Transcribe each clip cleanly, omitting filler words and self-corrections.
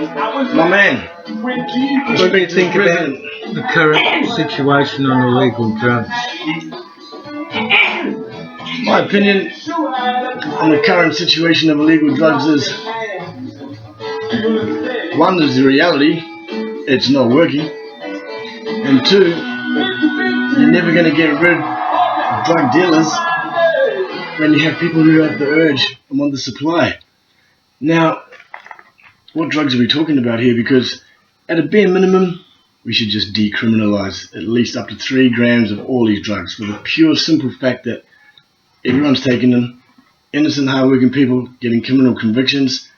My man, What do you think about the current situation on illegal drugs? my opinion on the current situation of illegal drugs is, one is the reality, it's not working, and two, you're never going to get rid of drug dealers when you have people who have the urge and want the supply. Now, what drugs are we talking about here? Because at a bare minimum, we should just decriminalise at least up to 3 grams of all these drugs, for the pure simple fact that everyone's taking them, innocent hard-working people getting criminal convictions,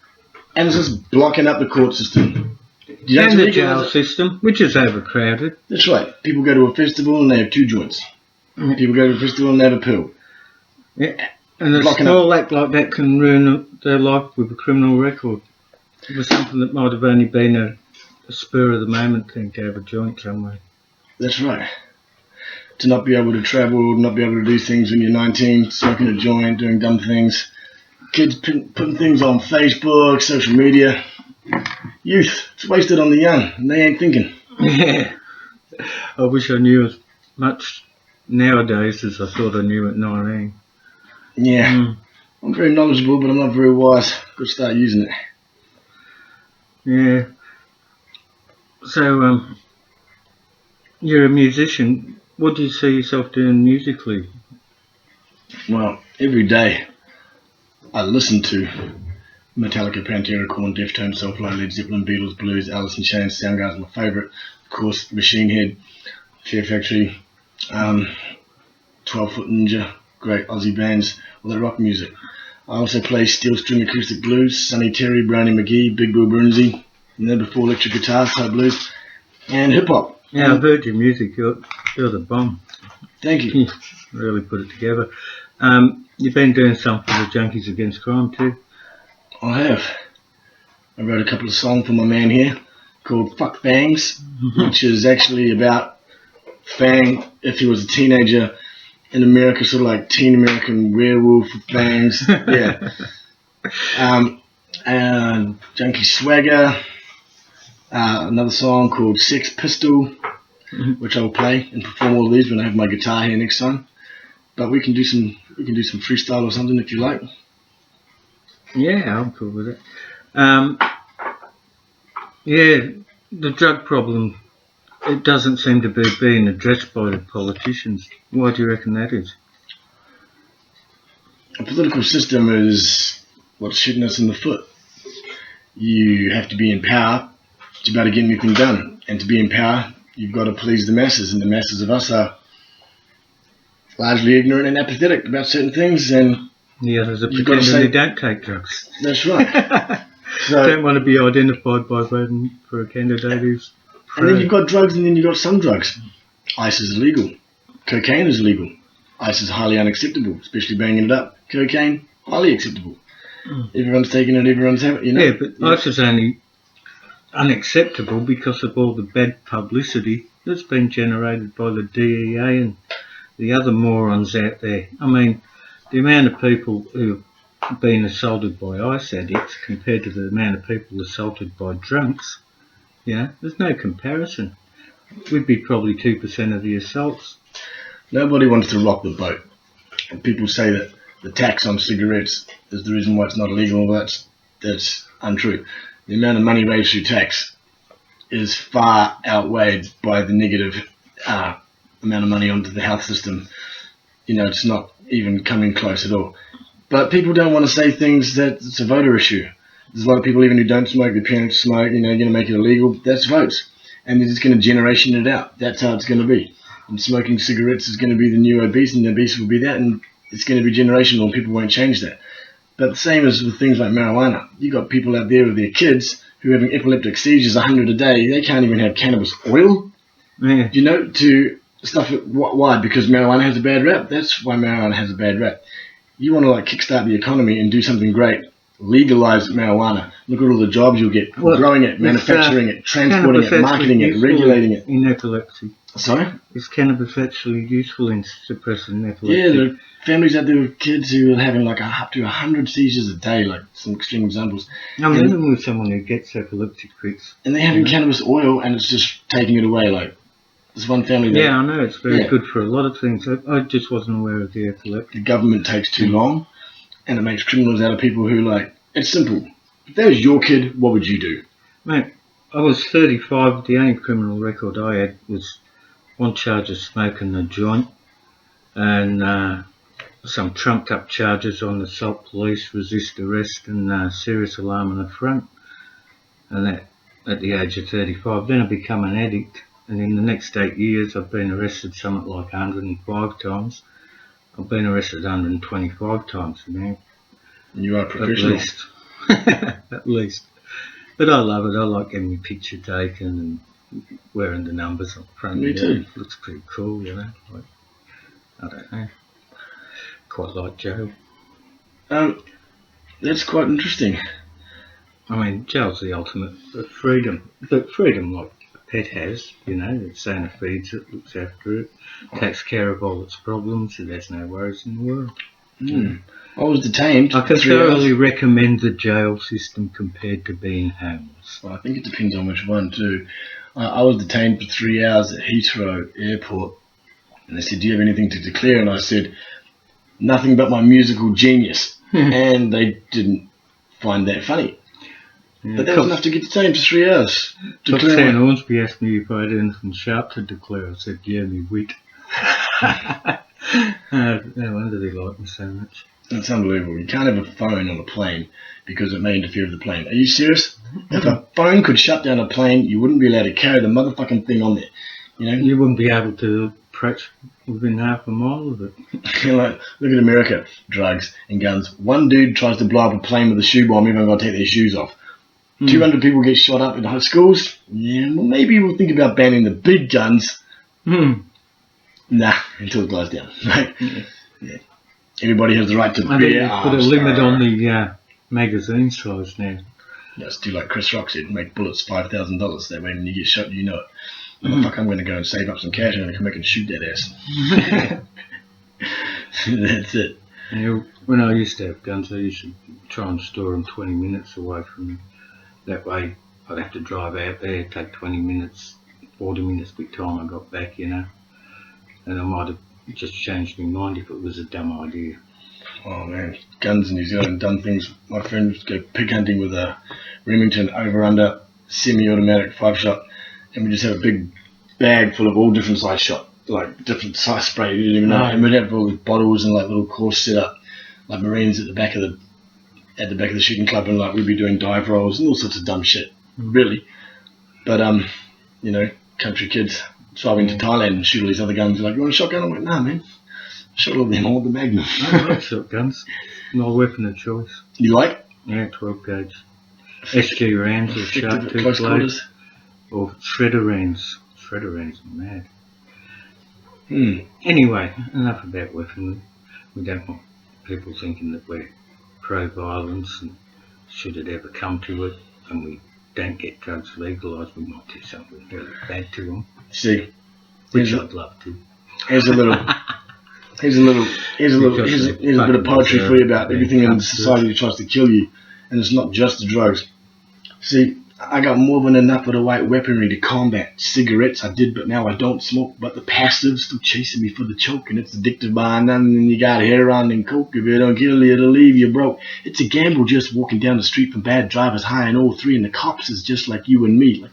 and it's just blocking up the court system. And the jail system, which is overcrowded. That's right. People go to a festival and they have 2 joints. People go to a festival and they have a pill. Yeah. And a small act like that can ruin their life with a criminal record. It was something that might have only been a spur of the moment thing to have a joint somewhere. That's right. To not be able to travel, not be able to do things when you're 19, smoking a joint, doing dumb things. Kids putting things on Facebook, social media. Youth, it's wasted on the young, and they ain't thinking. Yeah. I wish I knew as much nowadays as I thought I knew at 19. Yeah. I'm very knowledgeable, but I'm not very wise. Got to start using it. Yeah. So, you're a musician. What do you see yourself doing musically? Well, every day I listen to Metallica, Pantera, Korn, Deftones, Soulfly, Led Zeppelin, Beatles, Blues, Alice in Chains, Soundgarden, my favourite. Of course, Machine Head, Fear Factory, 12-Foot Ninja, great Aussie bands, all that rock music. I also play steel string acoustic blues, Sonny Terry, Brownie McGee, Big Bill Brunsey, and then before electric guitar, type blues, and hip hop. Yeah, I've heard your music. You're the bomb. Thank you. Really put it together. You've been doing some for the Junkies Against Crime too. I have. I wrote a couple of songs for my man here called Fuck Fangs, which is actually about Fang if he was a teenager in America, sort of like Teen American Werewolf with fangs. Yeah. Junkie Swagger. Another song called Sex Pistol, which I'll play and perform all of these when I have my guitar here next time. But we can do some freestyle or something if you like. Yeah, I'm cool with it. Yeah, the drug problem, it doesn't seem to be being addressed by the politicians. Why do you reckon that is? A political system is what's shooting us in the foot. You have to be in power to be able to get anything done. And to be in power, you've got to please the masses. And the masses of us are largely ignorant and apathetic about certain things. And the others are pretending they don't take drugs. That's right. So, don't want to be identified by voting for a candidate who's and then you've got drugs, and then you've got some drugs. Ice is illegal. Cocaine is illegal. Ice is highly unacceptable, especially banging it up. Cocaine, highly acceptable. Everyone's taking it, everyone's having it, you know. Yeah, but ice is only unacceptable because of all the bad publicity that's been generated by the DEA and the other morons out there. I mean, the amount of people who have been assaulted by ice addicts compared to the amount of people assaulted by drunks, there's no comparison. We'd be probably 2% of the assaults. Nobody wants to rock the boat. And people say that the tax on cigarettes is the reason why it's not illegal. That's untrue. The amount of money raised through tax is far outweighed by the negative amount of money onto the health system. You know, it's not even coming close at all. But people don't want to say things that it's a voter issue. There's a lot of people even who don't smoke, their parents smoke, you're going to make it illegal. That's votes. And they're just going to generation it out. That's how it's going to be. And smoking cigarettes is going to be the new obese, and the obese will be that, and it's going to be generational, and people won't change that. But the same as with things like marijuana. You've got people out there with their kids who are having epileptic seizures 100 a day. They can't even have cannabis oil, to stuff it. Why? Because marijuana has a bad rap. That's why marijuana has a bad rap. You want to kickstart the economy and do something great, legalize marijuana, look at all the jobs you'll get growing it, manufacturing it, transporting it, marketing it, regulating it. In epilepsy. Sorry? Is cannabis actually useful in suppressing epilepsy? Yeah, there are families out there with kids who are having like up to 100 seizures a day, like some extreme examples. I'm living with someone who gets epileptic fits. And they're having cannabis oil and it's just taking it away. Like, there's one family that... Yeah, I know, it's very good for a lot of things. I just wasn't aware of the epilepsy. The government takes too long and it makes criminals out of people who, like, it's simple. If that was your kid, what would you do? Mate, I was 35. The only criminal record I had was one charge of smoking a joint and some trumped up charges on assault police, resist arrest and serious alarm in the front. And that at the age of 35. Then I become an addict, and in the next 8 years I've been arrested something like 105 times. I've been arrested 125 times now. You are professional. At least. At least. But I love it. I like getting my picture taken and wearing the numbers on the front. Me too. It looks pretty cool, you know. Like, I don't know. Quite like jail. That's quite interesting. I mean, jail's the ultimate freedom. But freedom like a pet has, you know. Its Santa feeds it, looks after it, takes care of all its problems, it has no worries in the world. I was detained. I can thoroughly recommend the jail system compared to being homeless. Well, I think it depends on which one too. I was detained for 3 hours at Heathrow Airport, and they said, "Do you have anything to declare?" And I said, "Nothing but my musical genius." And they didn't find that funny. Yeah, but that was enough to get detained for 3 hours. Sam Hornsby asked me if I had anything sharp to declare. I said, "Yeah, me wit." No wonder they like me so much. That's unbelievable. You can't have a phone on a plane because it may interfere with the plane. Are you serious? If a phone could shut down a plane, you wouldn't be allowed to carry the motherfucking thing on there. You know? You wouldn't be able to approach within half a mile of it. Like, look at America. Drugs and guns. One dude tries to blow up a plane with a shoe bomb, everyone got to take their shoes off. 200 people get shot up in high schools. Yeah, well, maybe we'll think about banning the big guns. Nah, until it dies down. Right? Yeah. Everybody has the right to bear arms. Put a limit on the magazine size now. Let's do like Chris Rock said, make bullets $5,000. That way when you get shot, you know it. Motherfucker, I'm going to go and save up some cash and I'm going to come back and shoot that ass. That's it. Yeah, when I used to have guns, I used to try and store them 20 minutes away from me. That way I'd have to drive out there, take 20 minutes, 40 minutes by the time I got back, you know. And I might have just changed my mind if it was a dumb idea. Oh man, guns in New Zealand, dumb things. My friend used to go pig hunting with a Remington over-under semi-automatic 5-shot, and we just had a big bag full of all different size shot, like different size spray. You didn't even know. And we'd have all these bottles and like little course set up, like Marines at the back of the shooting club, and like we'd be doing dive rolls and all sorts of dumb shit, really. But you know, country kids driving to Thailand and shoot all these other guns. They're like, "You want a shotgun?" I'm like, "Nah, man. Shot all of them, all the Magnum." I like shotguns. My weapon of choice. You like? Yeah, 12 gauge. SG rounds or sharp tooth blades. Or shredder rounds. Shredder rounds are mad. Anyway, enough about weaponry. We don't want people thinking that we're pro-violence and should it ever come to it and we don't get drugs legalised, we might do something really bad to them. See, which I'd love to. Here's a bit of poetry for you about everything in society that tries to kill you, and it's not just the drugs. See, I got more than enough of the white weaponry to combat cigarettes. I did, but now I don't smoke. But the passive's still chasing me for the choke, and it's addictive by none. And you got heroin and coke. If it don't kill you, it'll leave you broke. It's a gamble just walking down the street from bad drivers, high and all three. And the cops is just like you and me,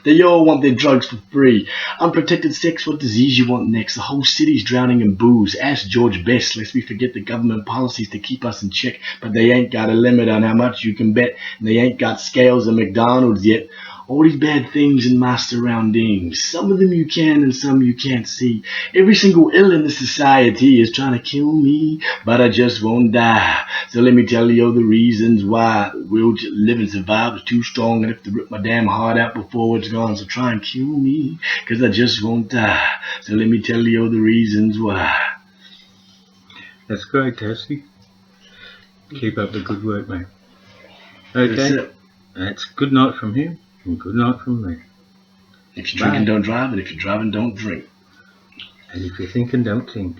They all want their drugs for free. Unprotected sex, what disease you want next? The whole city's drowning in booze. Ask George Best, lest we forget the government policies to keep us in check. But they ain't got a limit on how much you can bet, and they ain't got scales of McDonald's yet. All these bad things in my surroundings. Some of them you can and some you can't see. Every single ill in the society is trying to kill me, but I just won't die. So let me tell you the reasons why. The will to live and survive is too strong, and if to rip my damn heart out before it's gone. So try and kill me, cause I just won't die. So let me tell you the reasons why. That's great, Tassie. Keep up the good work, mate. That's Okay, it. that's good night from him and good night from me. If you're drinking, don't drive, and if you're driving, don't drink. And if you're thinking, don't think.